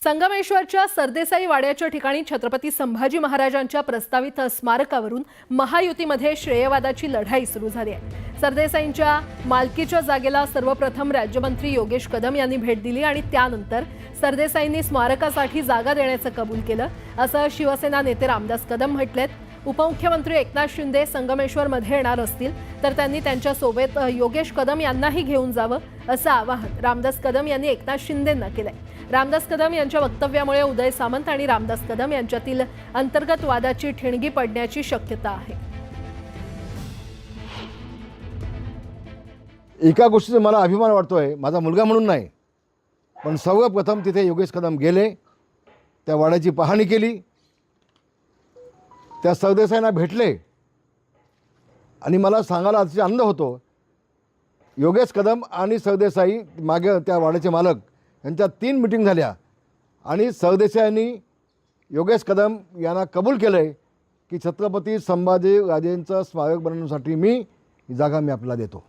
संगमेश्वरच्या सरदेसाई वाड्याच्या ठिकाणी छत्रपती संभाजी महाराजांच्या प्रस्तावित स्मारकावरून महायुतीमध्ये श्रेयवादाची लढाई सुरू झाली आहे। सरदेसाईंच्या मालकीच्या जागेला सर्वप्रथम राज्यमंत्री योगेश कदम यांनी भेट दिली आणि त्यानंतर सरदेसाईंनी स्मारकासाठी जागा देण्याचं कबूल केलं, असं शिवसेना नेते रामदास कदम म्हटलेत। उपमुख्यमंत्री एकनाथ शिंदे संगमेश्वरमध्ये येणार असतील तर त्यांनी त्यांच्या सोबत योगेश कदम यांनाही घेऊन जावं, असं आवाहन रामदास कदम यांनी एकनाथ शिंदेंना केलंय। रामदास कदम यांच्या वक्तव्यामुळे उदय सामंत आणि रामदास कदम यांच्यातील अंतर्गत वादाची ठिणगी पडण्याची शक्यता आहे। एका गोष्टीचा मला अभिमान वाटतोय, माझा मुलगा म्हणून नाही, पण सर्वप्रथम तिथे योगेश कदम गेले, त्या वाड्याची पाहणी केली, त्या सरदेसाईंना भेटले आणि मला सांगायला अतिशय आनंद होतो, योगेश कदम आणि सरदेसाई मागे त्या वाड्याचे मालक यांच्या 3 मीटिंग झाल्या आणि सरदेसाईंनी योगेश कदम यांना कबूल केलं की छत्रपती संभाजी राजेंचं स्मारक बनवण्यासाठी ही जागा मी आपल्याला देतो।